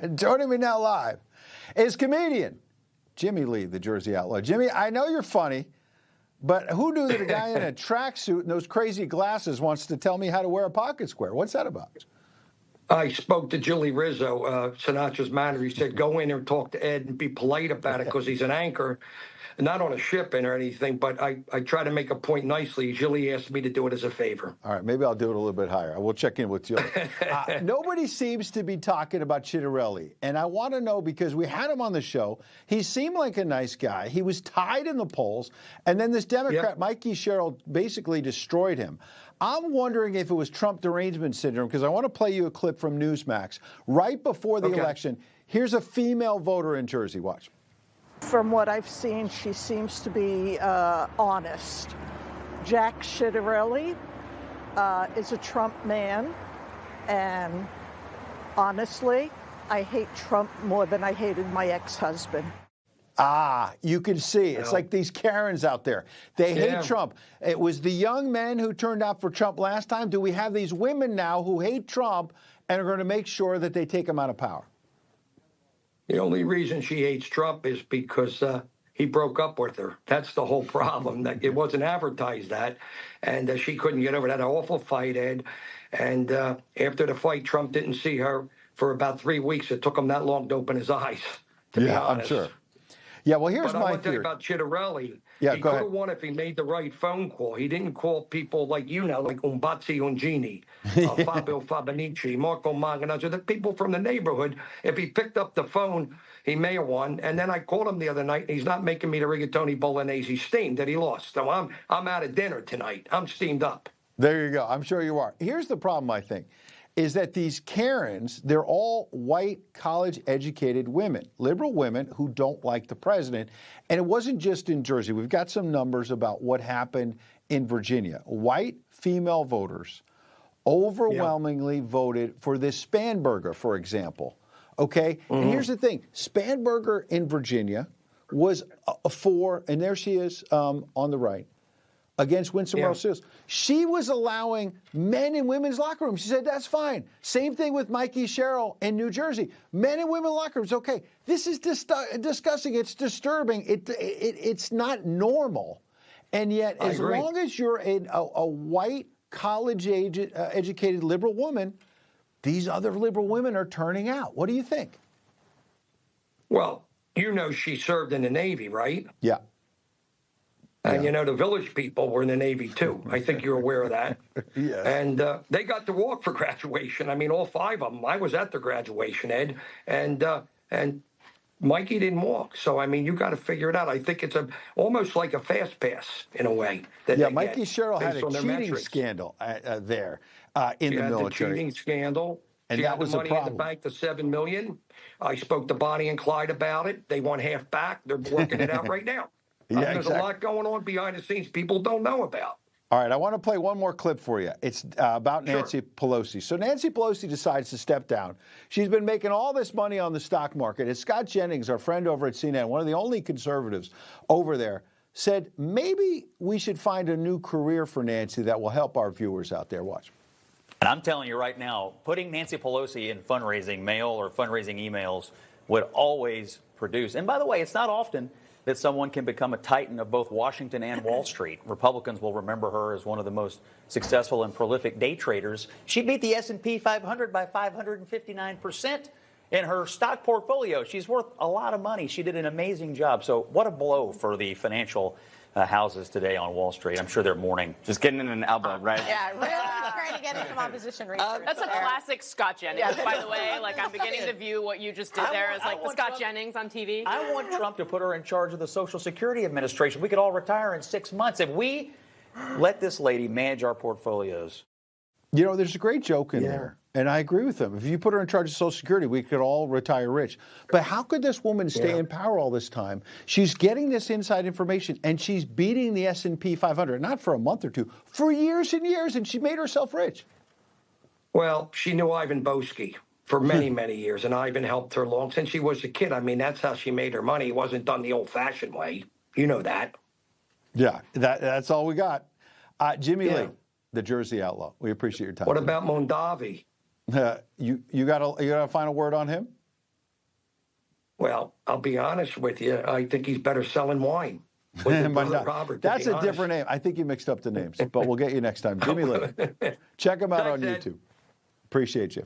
And joining me now live is comedian Jimmy Lee, the Jersey Outlaw. Jimmy, I know you're funny, but who knew that a guy in a tracksuit and those crazy glasses wants to tell me how to wear a pocket square? What's that about? I spoke to Julie Rizzo, Sinatra's manager. He said, go in there and talk to Ed and be polite about it because he's an anchor, not on a shipping or anything, but I try to make a point nicely. Julie asked me to do it as a favor. All right, maybe I'll do it a little bit higher. I will check in with Julie. Nobody seems to be talking about Chittarelli, and I want to know because we had him on the show. He seemed like a nice guy. He was tied in the polls, and then this Democrat, Mikey Sherrill, basically destroyed him. I'm wondering if it was Trump derangement syndrome, because I want to play you a clip from Newsmax right before the election. Here's a female voter in Jersey. Watch. From what I've seen, she seems to be honest. Jack Chittarelli is a Trump man, and honestly, I hate Trump more than I hated my ex-husband. You can see. It's like these Karens out there. They hate Trump. It was the young men who turned out for Trump last time. Do we have these women now who hate Trump and are going to make sure that they take him out of power? The only reason she hates Trump is because he broke up with her. That's the whole problem. That it wasn't advertised that, and she couldn't get over that awful fight, Ed. And after the fight, Trump didn't see her for about 3 weeks. It took him that long to open his eyes, to be honest. I'm sure. Yeah, well, here's my theory. About Chittarelli. Yeah, he could have won if he made the right phone call. He didn't call people like like Umbatsi Ungini, Fabio Fabinici, Marco Manganazzo, the people from the neighborhood. If he picked up the phone, he may have won. And then I called him the other night, and he's not making me the rigatoni bolognese steamed that he lost. So I'm out of dinner tonight. I'm steamed up. There you go. I'm sure you are. Here's the problem, I think, is that these Karens, they're all white, college-educated women, liberal women who don't like the president. And it wasn't just in Jersey. We've got some numbers about what happened in Virginia. White female voters overwhelmingly voted for this Spanberger, for example. Okay? And here's the thing. Spanberger in Virginia was for, and there she is on the right, against Winston Marsalis. She was allowing men in women's locker rooms. She said, that's fine. Same thing with Mikey Sherrill in New Jersey. Men in women's locker rooms, okay. This is disgusting. It's disturbing. It's not normal. And yet, as long as you're a white, college-educated liberal woman, these other liberal women are turning out. What do you think? Well, you know she served in the Navy, right? Yeah. And, you know, the village people were in the Navy, too. I think you're aware of that. Yes. And they got to walk for graduation. I mean, all 5 of them. I was at the graduation, Ed. And Mikey didn't walk. So, I mean, you got to figure it out. I think it's almost like a fast pass, in a way. Mikey Sherrill had a cheating scandal there in the military. The cheating scandal. And she that had was the money a problem. in the bank, the $7 million. I spoke to Bonnie and Clyde about it. They want half back. They're working it out right now. There's a lot going on behind the scenes people don't know about. All right, I want to play one more clip for you. It's about Nancy Pelosi. So Nancy Pelosi decides to step down. She's been making all this money on the stock market. And Scott Jennings, our friend over at CNN, one of the only conservatives over there, said maybe we should find a new career for Nancy that will help our viewers out there. Watch. And I'm telling you right now, putting Nancy Pelosi in fundraising mail or fundraising emails would always produce. And by the way, it's not often that someone can become a titan of both Washington and Wall Street. Republicans will remember her as one of the most successful and prolific day traders. She beat the S&P 500 by 559% in her stock portfolio. She's worth a lot of money. She did an amazing job. So what a blow for the financial houses today on Wall Street. I'm sure they're mourning. Just getting in an elbow, right? Yeah, really trying to get in some opposition research. That's a classic Scott Jennings, by the way. Like, I'm beginning to view what you just did there as like the Scott Jennings on TV. I want Trump to put her in charge of the Social Security Administration. We could all retire in 6 months if we let this lady manage our portfolios. You know, there's a great joke in there, and I agree with him. If you put her in charge of Social Security, we could all retire rich. But how could this woman stay in power all this time? She's getting this inside information, and she's beating the S&P 500, not for a month or two, for years and years, and she made herself rich. Well, she knew Ivan Boesky for many, many years, and Ivan helped her along since she was a kid. I mean, that's how she made her money. It wasn't done the old-fashioned way. You know that. Yeah, that's all we got. Jimmy Lee, the Jersey Outlaw. We appreciate your time. What about Mondavi? You got a final word on him? Well, I'll be honest with you. I think he's better selling wine. With his brother Robert, That's to be a honest. different name. I think you mixed up the names, but we'll get you next time. Jimmy Little. Check him out on Thanks, Ed. YouTube. Appreciate you.